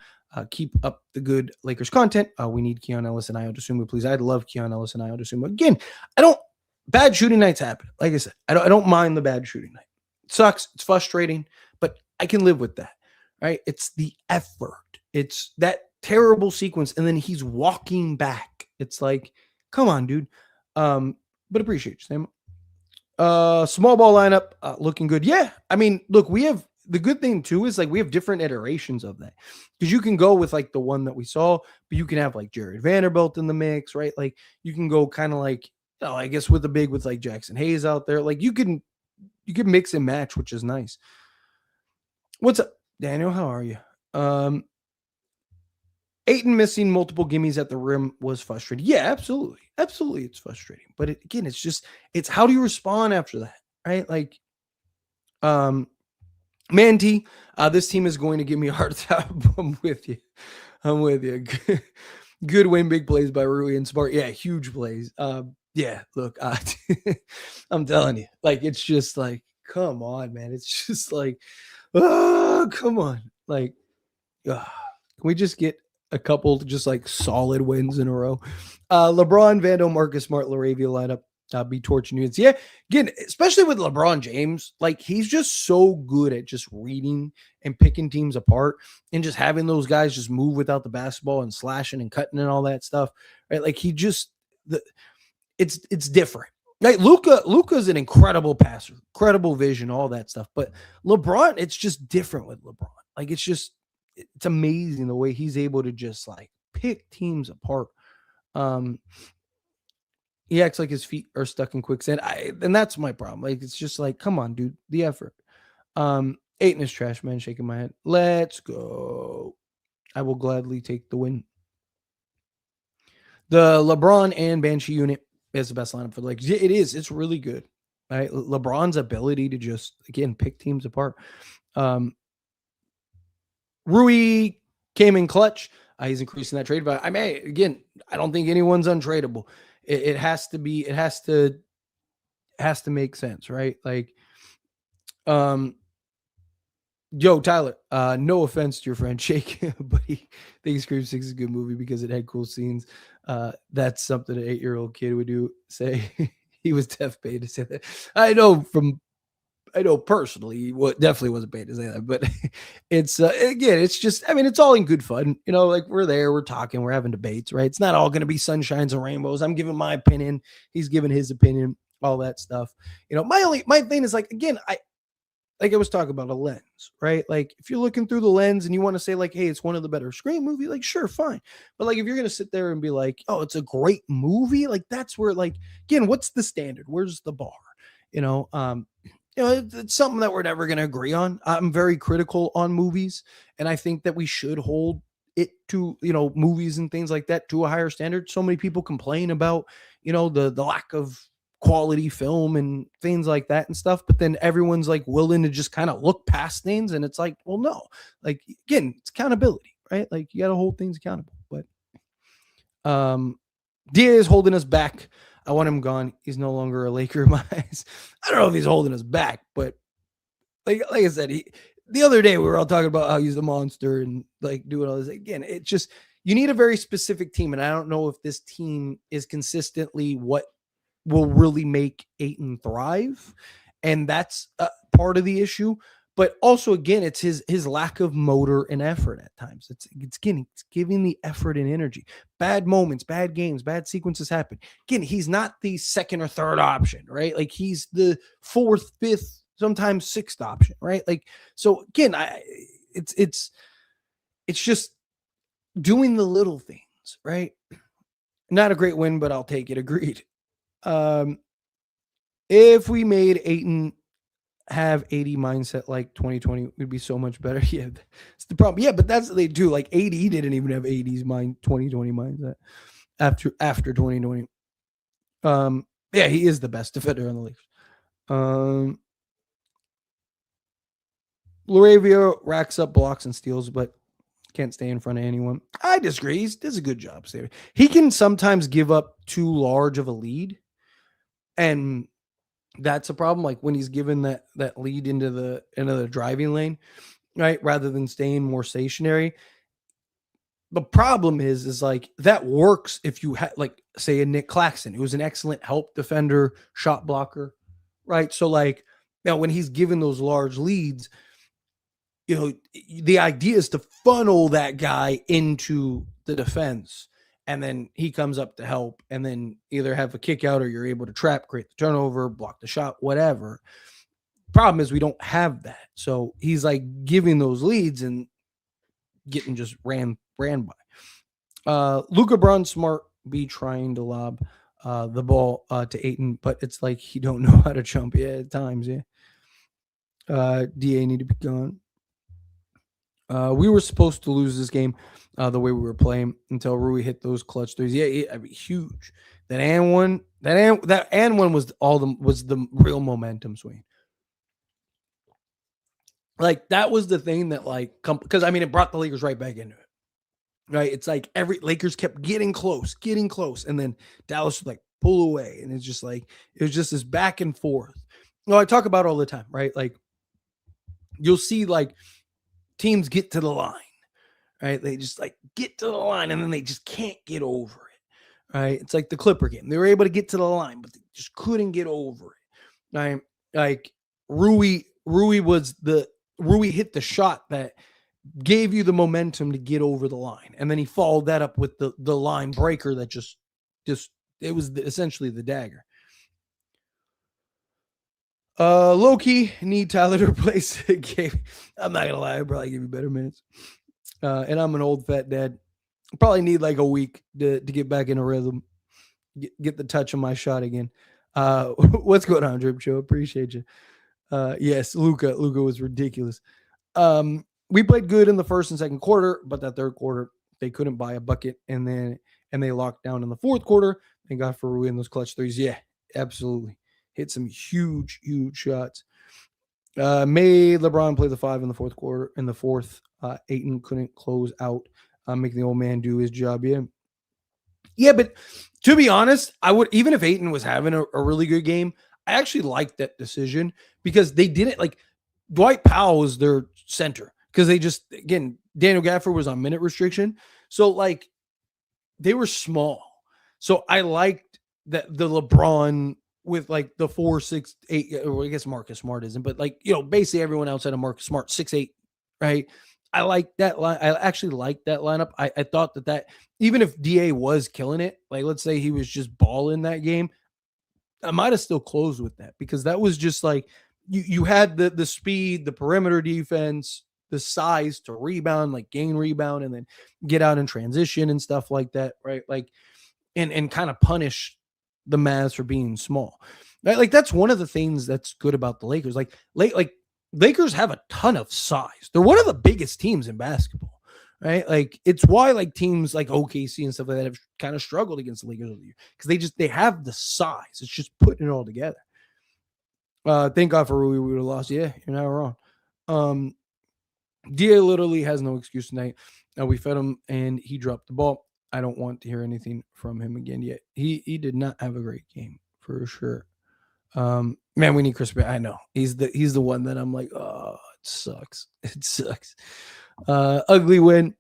Keep up the good Lakers content. We need Keon Ellis and Ayo Dosunmu, please. I'd love Keon Ellis and Ayo Dosunmu. Again, bad shooting nights happen. Like I said, I don't mind the bad shooting night. It sucks. It's frustrating, but I can live with that, right? It's the effort. It's that terrible sequence, and then he's walking back. It's like, come on, dude. But appreciate you, Sam. Small ball lineup looking good. Yeah. I mean, look, we have the good thing too is like we have different iterations of that because you can go with like the one that we saw, but you can have like Jared Vanderbilt in the mix, right? Like you can go kind of like, I guess with the big with like Jackson Hayes out there, like you can mix and match, which is nice. What's up, Daniel? How are you? Ayton missing multiple gimmies at the rim was frustrating. Yeah, absolutely. Absolutely. It's frustrating. But again, it's how do you respond after that? Right. Like, Manti, this team is going to give me a hard time. I'm with you. I'm with you. Good win, big plays by Rui and Smart. Yeah, huge plays. Yeah, look, I'm telling you, like, it's just like, come on, man. It's just like, oh, come on. Like, can we just get a couple just like solid wins in a row? LeBron, Vando, Marcus Smart, Laravia lineup. Be torching units. Yeah, again, especially with LeBron James, like he's just so good at just reading and picking teams apart and just having those guys just move without the basketball and slashing and cutting and all that stuff. Right. Like it's different. Like Luka's an incredible passer, incredible vision, all that stuff. But LeBron, it's just different with LeBron. Like it's amazing the way he's able to just like pick teams apart. He acts like his feet are stuck in quicksand. And that's my problem. Like, it's just like, come on, dude, the effort. Ayton is trash, man. Shaking my head. Let's go. I will gladly take the win. The LeBron and Banshee unit is the best lineup for the Lakers. It is. It's really good. Right? LeBron's ability to just, again, pick teams apart. Rui came in clutch. He's increasing that trade value. I mean, again, I don't think anyone's untradeable. It has to be, it has to make sense, right? Like, yo, Tyler, no offense to your friend Shake, but he thinks Scream 6 is a good movie because it had cool scenes. That's something an 8-year-old kid would say. He was definitely paid to say that. I know personally, what definitely wasn't paid to say that, but it's again, it's just, I mean, it's all in good fun, like we're there, we're talking, we're having debates, right? It's not all going to be sunshines and rainbows. I'm giving my opinion, he's giving his opinion, all that stuff. My thing is like, again, I was talking about a lens, right? Like if you're looking through the lens and you want to say like, hey, it's one of the better Scream movie, like sure, fine. But like if you're going to sit there and be like, oh, it's a great movie, like that's where, like, again, what's the standard? Where's the bar? It's something that we're never going to agree on. I'm very critical on movies, and I think that we should hold it to, movies and things like that to a higher standard. So many people complain about, the lack of quality film and things like that and stuff, but then everyone's like willing to just kind of look past things, and it's like, well, no, like, again, it's accountability, right? Like you got to hold things accountable. But Dia is holding us back. I want him gone. He's no longer a Laker in my eyes. I don't know if he's holding us back, but like I said, the other day we were all talking about how he's a monster and like doing all this. Again, it's just, you need a very specific team. And I don't know if this team is consistently what will really make Ayton thrive. And that's part of the issue. But also, again, it's his lack of motor and effort at times. It's giving the effort and energy. Bad moments, bad games, bad sequences happen. Again, he's not the second or third option, right? Like he's the fourth, fifth, sometimes sixth option, right? Like, so again, it's just doing the little things, right? Not a great win, but I'll take it. Agreed. If we made Ayton have 80 mindset like 2020, would be so much better. Yeah, it's the problem. Yeah, but that's what they do. Like AD didn't even have 80s 2020 mindset after 2020. Yeah, he is the best defender in the league. Laravia racks up blocks and steals, but can't stay in front of anyone. I disagree. He does a good job saving. He can sometimes give up too large of a lead, and that's a problem. Like when he's given that lead into the driving lane, right? Rather than staying more stationary. The problem is like that works if you had, like, say, a Nick Claxton, who was an excellent help defender, shot blocker, right? So like now when he's given those large leads, the idea is to funnel that guy into the defense and then he comes up to help, and then either have a kick out or you're able to trap, create the turnover, block the shot, whatever. Problem is we don't have that. So he's like giving those leads and getting just ran by. Luka Braun smart be trying to lob the ball to Ayton, but it's like he don't know how to jump at times. DA need to be gone. We were supposed to lose this game the way we were playing until Rui hit those clutch threes. I mean, huge. That and one was the real momentum swing. Like that was the thing that because I mean it brought the Lakers right back into it. Right? It's like every Lakers kept getting close, and then Dallas would like pull away, and it's just like it was just this back and forth. Well, I talk about all the time, right? Like you'll see like teams get to the line, right? They just like get to the line and then they just can't get over it, right? It's like the Clipper game. They were able to get to the line, but they just couldn't get over it. Right? Like Rui hit the shot that gave you the momentum to get over the line, and then he followed that up with the line breaker that just it was essentially the dagger. Low-key need Tyler to replace Gabe. I'm not gonna lie, I'll probably give you better minutes. And I'm an old fat dad. Probably need like a week to get back in a rhythm, get the touch on my shot again. What's going on, Drip Show? Appreciate you. Yes, Luka was ridiculous. We played good in the first and second quarter, but that third quarter they couldn't buy a bucket, and they locked down in the fourth quarter and got for Rui in those clutch threes. Yeah, absolutely. Hit some huge shots. Made LeBron play the 5 in the fourth quarter. In the fourth, Ayton couldn't close out, making the old man do his job. Yeah, but to be honest, I would, even if Ayton was having a really good game, I actually liked that decision because they didn't like Dwight Powell was their center because they just, again, Daniel Gafford was on minute restriction. So like they were small. So I liked that the LeBron with like the 4, 6, 8, or I guess Marcus Smart isn't, but like, basically everyone outside of Marcus Smart, 6'8", right? I like that line. I actually like that lineup. I thought that even if DA was killing it, like let's say he was just balling that game, I might have still closed with that because that was just like you had the speed, the perimeter defense, the size to rebound, like gain rebound, and then get out in transition and stuff like that, right? Like and kind of punish the Mavs for being small. Right? Like that's one of the things that's good about the Lakers. Like Lakers have a ton of size. They're one of the biggest teams in basketball, right? Like it's why like teams like OKC and stuff like that have kind of struggled against the Lakers over the year because they have the size. It's just putting it all together. Thank God for Rui, we would have lost. Yeah, you're not wrong. DA literally has no excuse tonight. We fed him and he dropped the ball. I don't want to hear anything from him again yet. He did not have a great game for sure. Man, we need Chris. I know he's the one that I'm like, oh, it sucks. It sucks. Ugly win.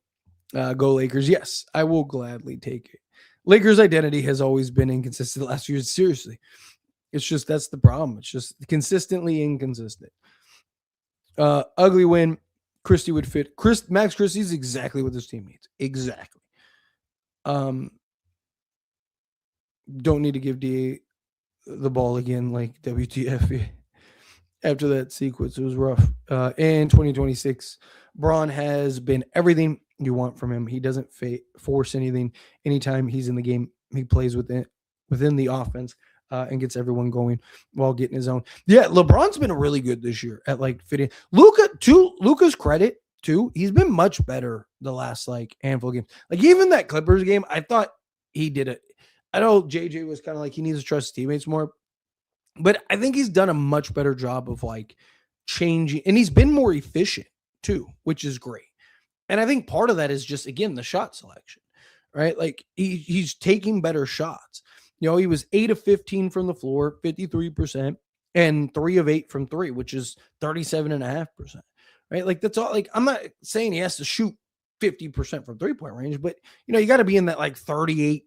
Go Lakers. Yes, I will gladly take it. Lakers' identity has always been inconsistent the last few years. Seriously, it's just that's the problem. It's just consistently inconsistent. Ugly win. Christie would fit. Max Christie is exactly what this team needs. Exactly. Don't need to give DA the ball again like WTF. After that sequence, it was rough. In 2026, Braun has been everything you want from him. He doesn't force anything. Anytime he's in the game, he plays within the offense and gets everyone going while getting his own. Yeah, LeBron's been really good this year at like fitting. Luka's credit too, he's been much better the last like handful of games. Like even that Clippers game, I thought he did it. I know JJ was kind of like he needs to trust his teammates more, but I think he's done a much better job of like changing, and he's been more efficient too, which is great. And I think part of that is just again the shot selection, right? Like he's taking better shots. He was 8 of 15 from the floor, 53%, and 3 of 8 from 3, which is 37.5%. Right? Like that's all. Like I'm not saying he has to shoot 50% from 3-point range, but you got to be in that like 38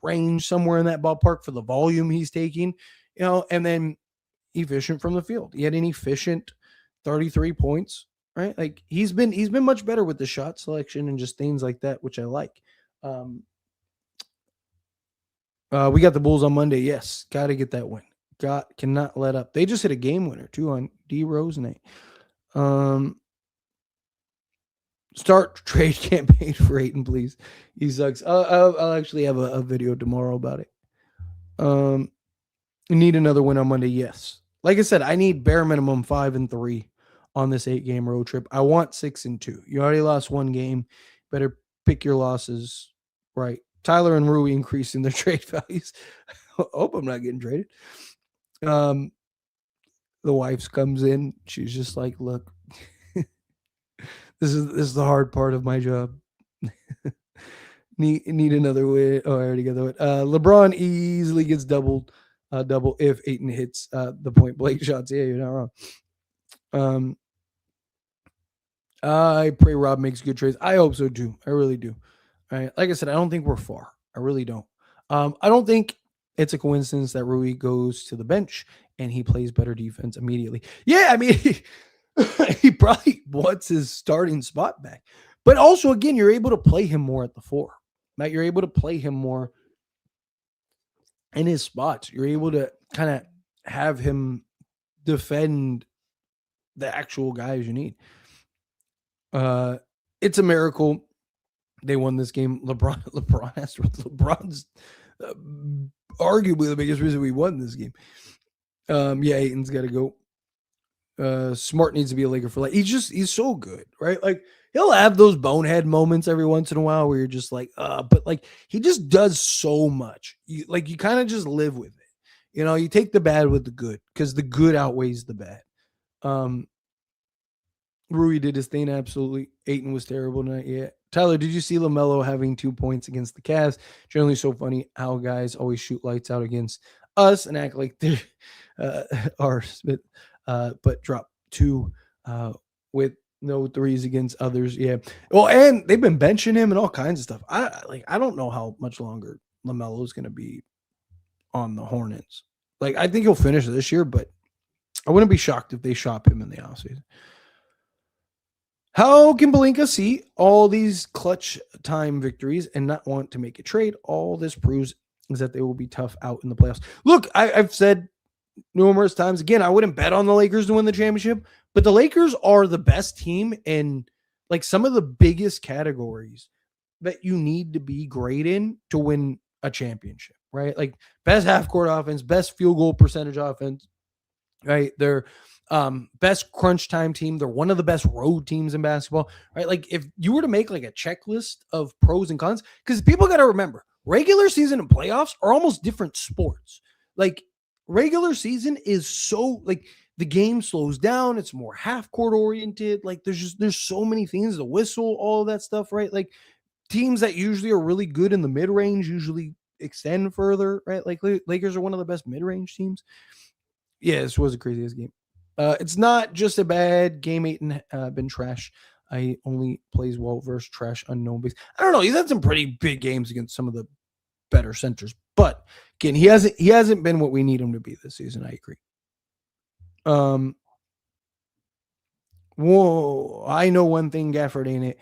range, somewhere in that ballpark for the volume he's taking. And then efficient from the field. He had an efficient 33 points. Right? Like he's been much better with the shot selection and just things like that, which I like. We got the Bulls on Monday. Yes, got to get that win. Cannot let up. They just hit a game winner too on D Rose night. Start trade campaign for Ayton, please. He sucks. I'll actually have a video tomorrow about it. Need another win on Monday. Yes, like I said, I need bare minimum 5-3 on this 8-game road trip. I want 6-2. You already lost one game. Better pick your losses right. Tyler and Rui increasing their trade values. Hope I'm not getting traded. The wife comes in. She's just like, look, this is the hard part of my job. need another win. Oh, I already got the win. LeBron easily gets double if Ayton hits the point blank shots. Yeah, you're not wrong. I pray Rob makes good trades. I hope so too. I really do. All right. Like I said, I don't think we're far. I really don't. I don't think it's a coincidence that Rui goes to the bench and he plays better defense immediately. Yeah, I mean, he probably wants his starting spot back. But also, again, you're able to play him more at the 4. Right? You're able to play him more in his spots. You're able to kind of have him defend the actual guys you need. It's a miracle they won this game. LeBron's arguably the biggest reason we won this game. Yeah, Ayton's got to go. Smart needs to be a Laker for life. He's so good, right? Like he'll have those bonehead moments every once in a while where you're just like, but like he just does so much. You kind of just live with it. You take the bad with the good because the good outweighs the bad. Rui did his thing absolutely. Ayton was terrible tonight. Yeah. Tyler, did you see LaMelo having 2 points against the Cavs? Generally so funny how guys always shoot lights out against us and act like they are Smith, but drop 2 with no threes against others. Yeah. Well, and they've been benching him and all kinds of stuff. I don't know how much longer LaMelo is going to be on the Hornets. Like I think he'll finish this year, but I wouldn't be shocked if they shop him in the offseason. How can Pelinka see all these clutch time victories and not want to make a trade? All this proves is that they will be tough out in the playoffs. Look, I've said numerous times, again, I wouldn't bet on the Lakers to win the championship, but the Lakers are the best team in like some of the biggest categories that you need to be great in to win a championship, right? Like best half-court offense, best field goal percentage offense, right? They're best crunch time team. They're one of the best road teams in basketball, right? Like if you were to make like a checklist of pros and cons, because people got to remember regular season and playoffs are almost different sports. Like regular season is so like the game slows down. It's more half court oriented. Like there's so many things, the whistle, all of that stuff, right? Like teams that usually are really good in the mid range usually extend further, right? Like Lakers are one of the best mid range teams. Yeah, this was the craziest game. It's not just a bad game. Ayton been trash. I only plays well versus trash unknown base. I don't know. He's had some pretty big games against some of the better centers, but again, he hasn't been what we need him to be this season. I agree. Whoa! I know one thing, Gafford, ain't it?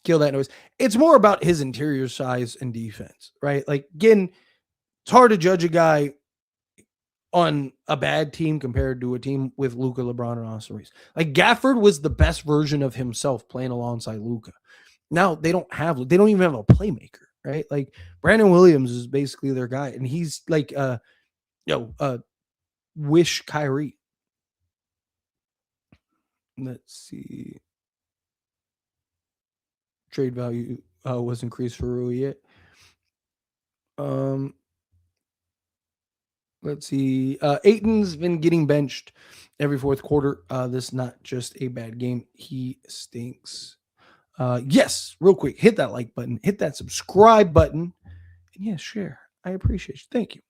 Kill that noise. It's more about his interior size and defense, right? Like again, it's hard to judge a guy on a bad team compared to a team with Luka, LeBron, and Austin Reeves. Like Gafford was the best version of himself playing alongside Luka. Now they don't even have a playmaker, right? Like Brandon Williams is basically their guy, and he's like wish Kyrie. Let's see. Trade value was increased for Rui yet. Let's see. Ayton's been getting benched every fourth quarter. This is not just a bad game. He stinks. Yes, real quick, hit that like button, hit that subscribe button, and yes, share. I appreciate you. Thank you.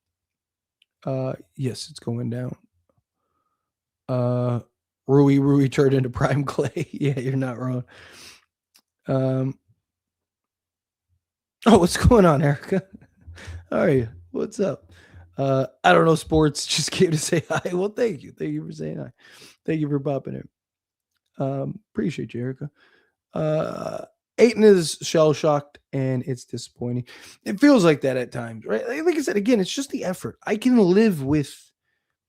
Yes, it's going down. Rui turned into prime clay. Yeah, you're not wrong. Oh, what's going on, Erica? How are you? What's up? I don't know sports. Just came to say hi. Well, thank you. Thank you for saying hi. Thank you for popping in. Appreciate you, Erica. Ayton is shell-shocked, and it's disappointing. It feels like that at times, right? Like I said, again, it's just the effort. I can live with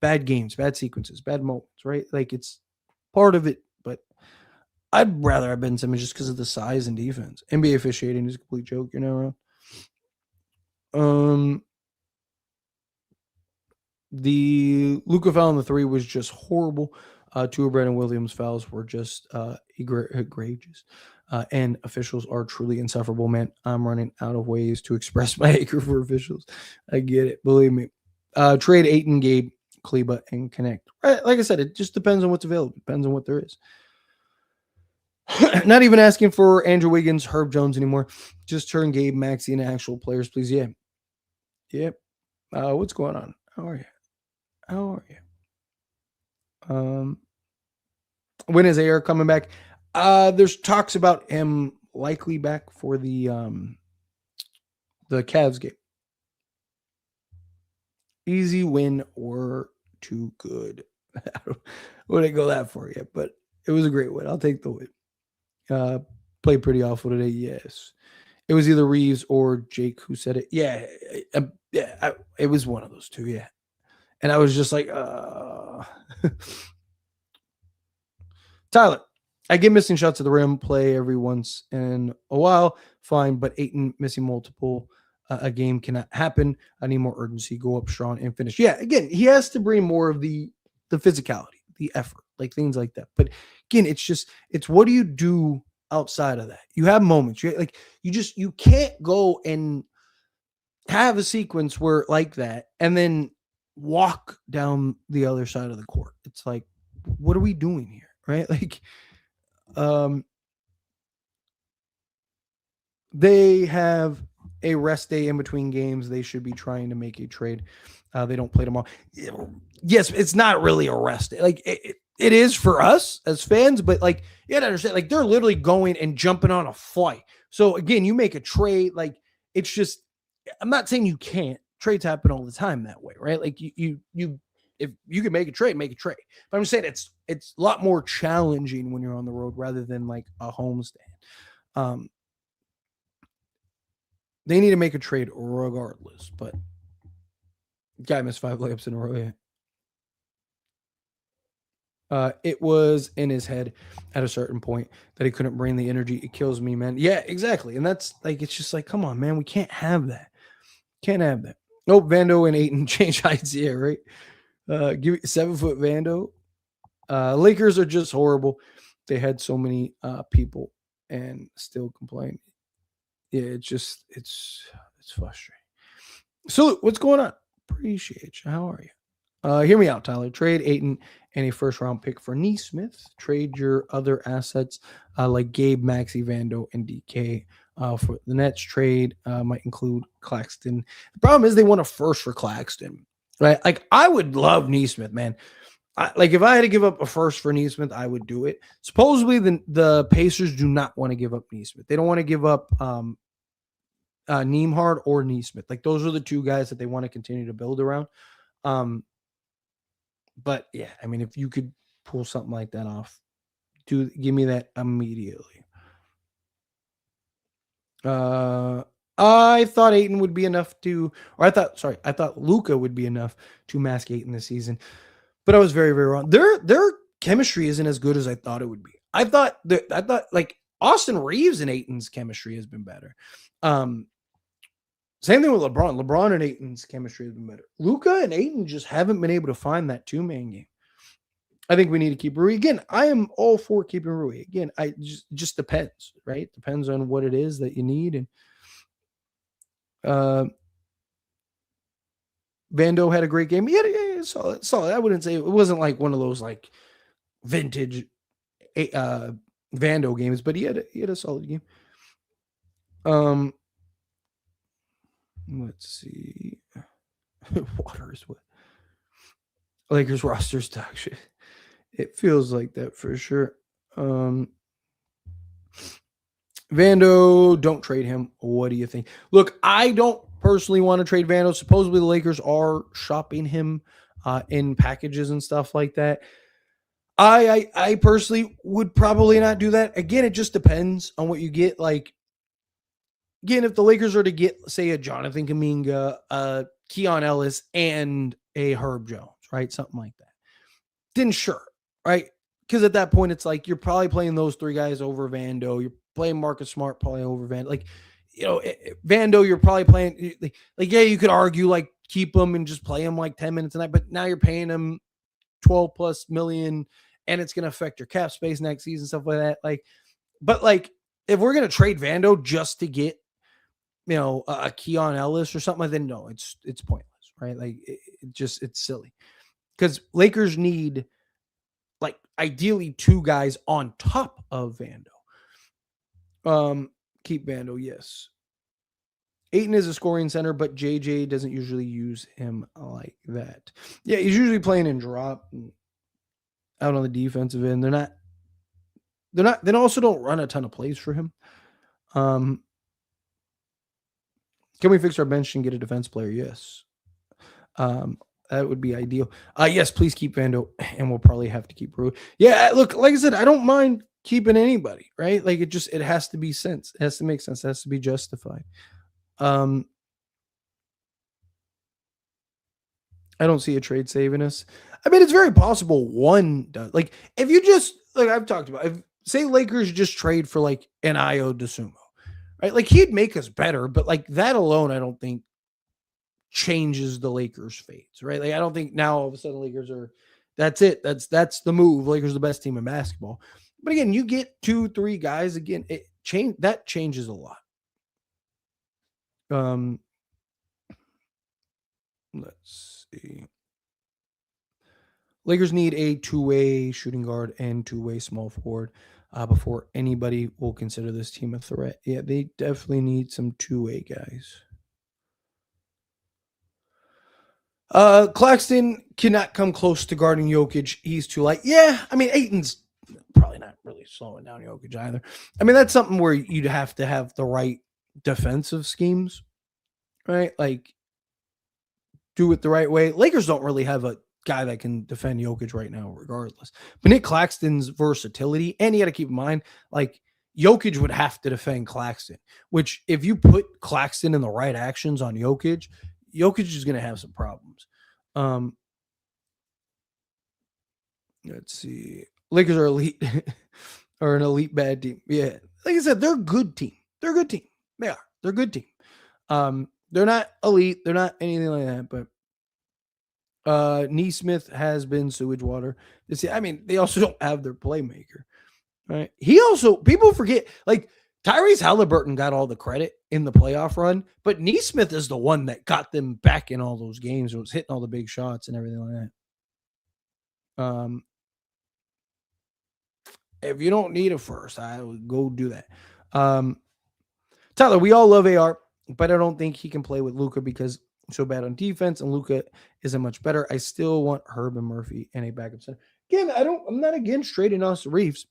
bad games, bad sequences, bad moments, right? Like, it's part of it, but I'd rather have Ben Simmons just because of the size and defense. NBA officiating is a complete joke, you know. The Luka foul on the 3 was just horrible. 2 of Brandon Williams fouls were just egregious. And officials are truly insufferable, man. I'm running out of ways to express my anger for officials. I get it. Believe me. Trade Ayton, Gabe, Kleba, and connect. Right? Like I said, it just depends on what's available. Depends on what there is. Not even asking for Andrew Wiggins, Herb Jones anymore. Just turn Gabe, Maxey into actual players, please. Yeah. Yep. What's going on? How are you? When is AR coming back? There's talks about him likely back for the Cavs game. Easy win or too good. I wouldn't go that far yet, but it was a great win. I'll take the win. Played pretty awful today. Yes, it was either Reeves or Jake who said it. Yeah, it was one of those two. Yeah, and I was just like, Tyler, I get missing shots at the rim, play every once in a while, fine, but Ayton missing multiple a game cannot happen. I need more urgency, go up strong and finish. Yeah, again, he has to bring more of the physicality, the effort, like things like that. But again, it's what do you do outside of that? You have moments, you can't go and have a sequence where like that and then walk down the other side of the court. It's like, what are we doing here? Right? Like, they have a rest day in between games. They should be trying to make a trade. They don't play tomorrow. Yes, it's not really a rest day. Like, it is for us as fans, but like, you gotta understand, like, they're literally going and jumping on a flight. So again, you make a trade, like, it's just, I'm not saying you can't. Trades happen all the time that way, right? Like, you if you can make a trade, make a trade. But I'm saying it's a lot more challenging when you're on the road rather than like a homestand. They need to make a trade regardless, but guy missed 5 layups in a row. Yeah. It was in his head at a certain point that he couldn't bring the energy. It kills me, man. Yeah, exactly. And that's like, it's just like, come on, man. We can't have that. Can't have that. Nope. Vando and Ayton change heights. Yeah, right. Give me 7-foot Vando. Lakers are just horrible. They had so many people and still complain. Yeah, it's frustrating. So what's going on? Appreciate you. How are you? Hear me out, Tyler. Trade Ayton and a first-round pick for Nesmith. Trade your other assets like Gabe, Maxey, Vando, and DK. For the Nets trade might include Claxton. The problem is they want a first for Claxton. Right, like I would love Nesmith, man. Like if I had to give up a first for Nesmith, I would do it. Supposedly, the Pacers do not want to give up Nesmith. They don't want to give up Nembhard or Nesmith. Like those are the two guys that they want to continue to build around. But yeah, I mean, if you could pull something like that off, give me that immediately. I thought Ayton would be enough to, or I thought Luka would be enough to mask Ayton this season, but I was very, very wrong. Their chemistry isn't as good as I thought it would be. I thought like Austin Reeves and Ayton's chemistry has been better. Same thing with LeBron. LeBron and Ayton's chemistry has been better. Luka and Ayton just haven't been able to find that 2-man game. I think we need to keep Rui. Again, I am all for keeping Rui. Again, just depends, right? Depends on what it is that you need. And Vando had a great game. Yeah, solid. I wouldn't say it wasn't like one of those like vintage Vando games, but he had a solid game. Let's see. Water is what Lakers roster stock shit. It feels like that for sure. Vando, don't trade him. What do you think? Look, I don't personally want to trade Vando. Supposedly the Lakers are shopping him in packages and stuff like that. I personally would probably not do that. Again, it just depends on what you get. Like, again, if the Lakers are to get, say, a Jonathan Kuminga, Keon Ellis, and a Herb Jones, right? Something like that. Then sure, right? Because at that point, it's like you're probably playing those three guys over Vando. You're playing Marcus Smart probably over Vando. Like, Vando, you're probably playing like, yeah, you could argue like keep him and just play him like 10 minutes a night, but now you're paying him 12 plus million and it's going to affect your cap space next season, stuff like that. Like, but like, if we're going to trade Vando just to get, a Keon Ellis or something, then no, it's pointless, right? Like, it's silly because Lakers need like ideally two guys on top of Vando. Keep Vando, yes. Ayton is a scoring center, but JJ doesn't usually use him like that. Yeah, he's usually playing in drop and out on the defensive end. They also don't run a ton of plays for him. Can we fix our bench and get a defense player? Yes. That would be ideal. Yes, please keep Vando, and we'll probably have to keep Rui. Yeah, look, like I said, I don't mind keeping anybody, right? Like it has to be sense. It has to make sense. It has to be justified. I don't see a trade saving us. I mean, it's very possible one does. Like if you just like I've talked about, if say Lakers just trade for like an Io DeSumo, right? Like he'd make us better, but like that alone, I don't think changes the Lakers' fates, right? Like I don't think now all of a sudden Lakers are that's it. That's the move. Lakers are the best team in basketball. But again, you get 2-3 guys again, that changes a lot. Let's see. Lakers need a two-way shooting guard and two-way small forward before anybody will consider this team a threat. Yeah, they definitely need some two-way guys. Claxton cannot come close to guarding Jokic. He's too light. Yeah, I mean, Ayton's probably not really slowing down Jokic either. I mean, that's something where you'd have to have the right defensive schemes, right? Like, do it the right way. Lakers don't really have a guy that can defend Jokic right now, regardless. But Nick Claxton's versatility, and you got to keep in mind, like, Jokic would have to defend Claxton, which if you put Claxton in the right actions on Jokic is going to have some problems. Let's see. Lakers are elite or an elite bad team. Yeah. Like I said, they're a good team. They're a good team. They are. They're a good team. They're not elite. They're not anything like that, but Neesmith has been sewage water. I mean, they also don't have their playmaker. Right. People forget, like, Tyrese Halliburton got all the credit in the playoff run, but Neesmith is the one that got them back in all those games and was hitting all the big shots and everything like that. If you don't need a first, I would go do that. Tyler, we all love AR, but I don't think he can play with Luka because he's so bad on defense and Luka isn't much better. I still want Herb and Murphy and a backup center. Again, I'm not against trading Austin Reeves.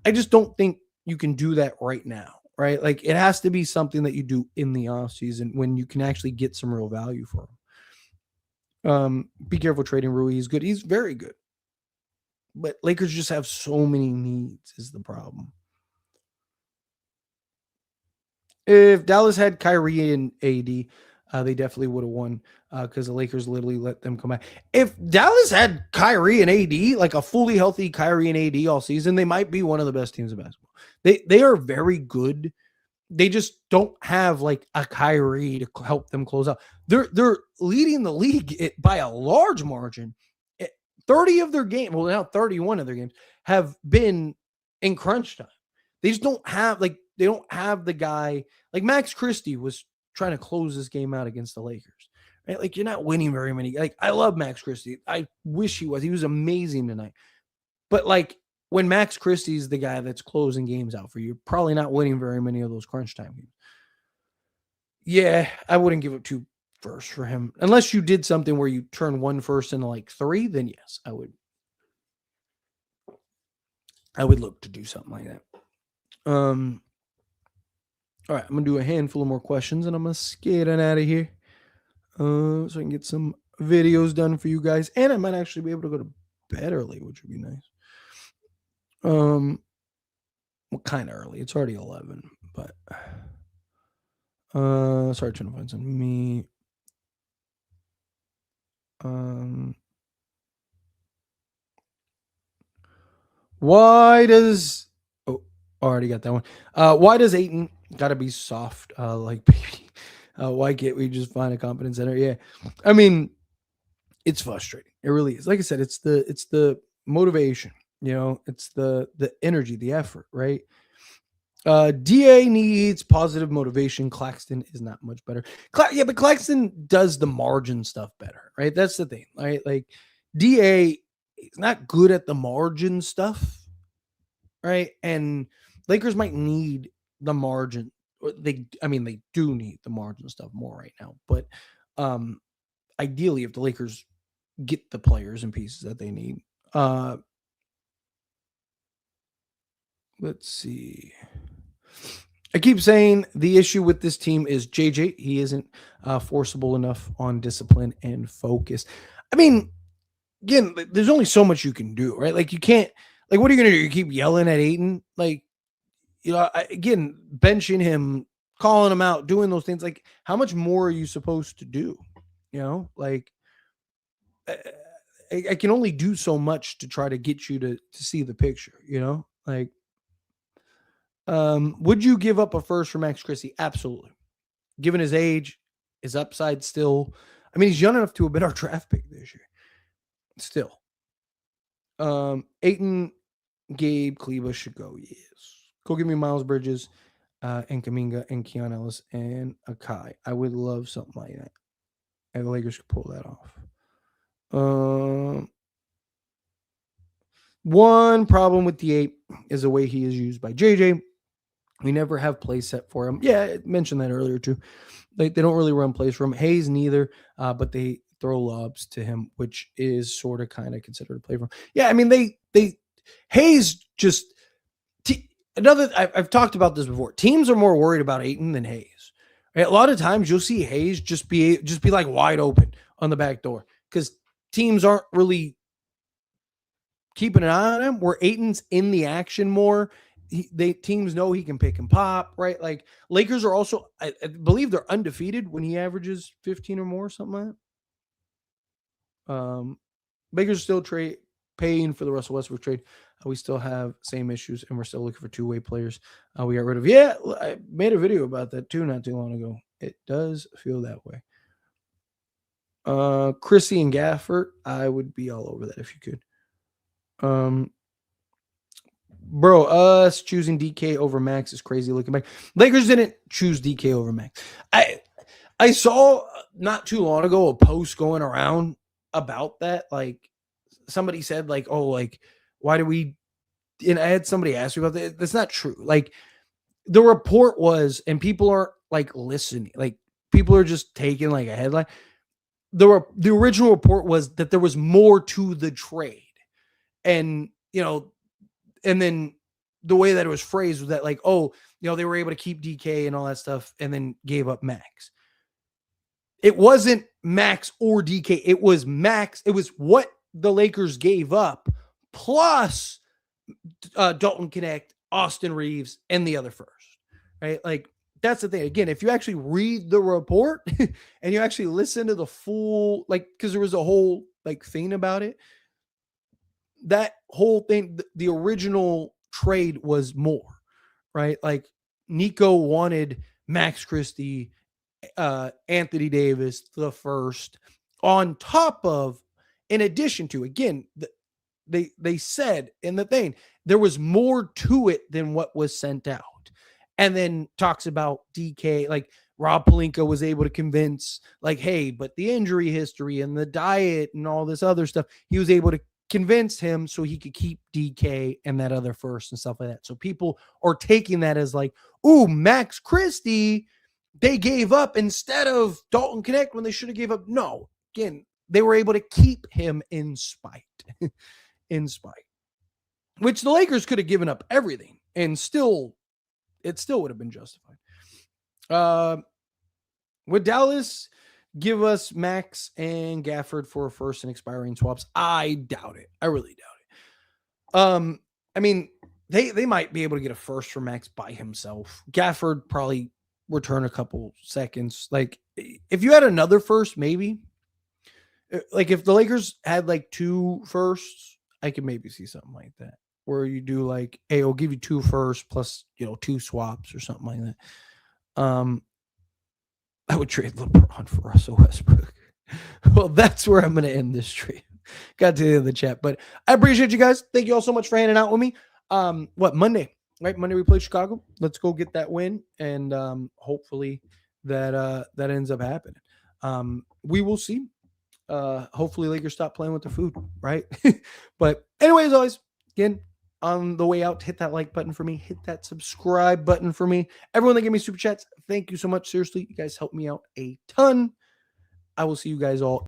I just don't think you can do that right now, right? Like it has to be something that you do in the offseason when you can actually get some real value for him. Be careful trading Rui. He's good. He's very good. But Lakers just have so many needs is the problem. If Dallas had Kyrie and AD, they definitely would have won because the Lakers literally let them come back. If Dallas had Kyrie and AD, like a fully healthy Kyrie and AD all season, they might be one of the best teams in basketball. They are very good. They just don't have like a Kyrie to help them close out. They're leading the league by a large margin. 30 of their games, well, now 31 of their games have been in crunch time. They just don't have they don't have the guy like Max Christie was trying to close this game out against the Lakers. Right? Like you're not winning very many. Like I love Max Christie. I wish he was. He was amazing tonight. But like when Max Christie's the guy that's closing games out for you, you're probably not winning very many of those crunch time games. Yeah, I wouldn't give up 2 firsts for him. Unless you did something where you turn 1 first into like 3, then yes, I would look to do something like that. All right, I'm going to do a handful of more questions and I'm going to skate on out of here so I can get some videos done for you guys. And I might actually be able to go to bed early, which would be nice. Well, kind of early. It's already 11, but sorry, trying to find something. Me. Why does already got that one. Why does Ayton gotta be soft like baby? Why can't we just find a competent center? Yeah. I mean, it's frustrating. It really is. Like I said, it's the motivation, it's the energy, the effort, right? DA needs positive motivation. Claxton is not much better. Yeah, but Claxton does the margin stuff better, right? That's the thing, right? Like DA is not good at the margin stuff, right? And Lakers might need the margin. They do need the margin stuff more right now. But ideally, if the Lakers get the players and pieces that they need, let's see. I keep saying the issue with this team is JJ. He isn't forcible enough on discipline and focus. I mean, again, there's only so much you can do, right? Like you can't. Like, what are you gonna do? You keep yelling at Ayton, like again, benching him, calling him out, doing those things. Like, how much more are you supposed to do? Like I can only do so much to try to get you to see the picture. Like. Would you give up a first for Max Christie? Absolutely. Given his age, his upside still. I mean, he's young enough to have been our draft pick this year. Still. Ayton, Gabe, Kleba should go. Yes. Go give me Miles Bridges, and Kaminga, and Keon Ellis, and Akai. I would love something like that. And the Lakers could pull that off. One problem with the 8 is the way he is used by JJ. We never have plays set for him. Yeah, I mentioned that earlier too. They don't really run plays for him. Hayes neither, but they throw lobs to him, which is sort of kind of considered a play for him. Yeah, I mean they Hayes just I've talked about this before. Teams are more worried about Ayton than Hayes. Right? A lot of times you'll see Hayes just be like wide open on the back door because teams aren't really keeping an eye on him. Where Ayton's in the action more. Teams know he can pick and pop, right? Like Lakers are also, I believe they're undefeated when he averages 15 or more, something like that. Lakers still paying for the Russell Westbrook trade. We still have same issues, and we're still looking for two-way players. We got rid of. Yeah, I made a video about that too not too long ago. It does feel that way. Chrissy and Gafford, I would be all over that if you could. Bro, us choosing DK over Max is crazy looking back. Lakers didn't choose DK over Max. I saw not too long ago a post going around about that. Like somebody said, like, oh, like, why do we? And I had somebody ask me about that. That's not true. Like the report was, and people aren't like listening. Like people are just taking like a headline. The original report was that there was more to the trade, and and then the way that it was phrased was that like, oh, they were able to keep DK and all that stuff and then gave up Max. It wasn't Max or DK. It was Max. It was what the Lakers gave up plus Dalton Connect, Austin Reeves, and the other first, right? Like that's the thing. Again, if you actually read the report and you actually listen to the full, like, because there was a whole like thing about it, that whole thing, the original trade was more, right? Like Nico wanted Max Christie, Anthony Davis, the first, on top of, in addition to, again, they said in the thing, there was more to it than what was sent out. And then talks about DK, like Rob Pelinka was able to convince, like, hey, but the injury history and the diet and all this other stuff, he was able to convince him so he could keep DK and that other first and stuff like that. So people are taking that as like, ooh, Max Christie, they gave up instead of Dalton Connect when they should have gave up. No, again, they were able to keep him in spite, which the Lakers could have given up everything and it still would have been justified. Would Dallas give us Max and Gafford for a first and expiring swaps? I doubt it. I really doubt it. I mean, They might be able to get a first for Max by himself. Gafford probably return a couple seconds. Like if you had another first, maybe. Like if the Lakers had like 2 firsts, I could maybe see something like that. Where you do like, hey, I'll give you 2 firsts plus 2 swaps or something like that. I would trade LeBron for Russell Westbrook. Well, that's where I'm going to end this trade. Got to the end of the chat, but I appreciate you guys. Thank you all so much for hanging out with me. Monday, right? Monday we play Chicago. Let's go get that win, and hopefully that ends up happening. We will see. Hopefully Lakers stop playing with the food, right? But anyways, always, again, on the way out, hit that like button for me, hit that subscribe button for me. Everyone that gave me super chats, thank you so much. Seriously, you guys helped me out a ton. I will see you guys all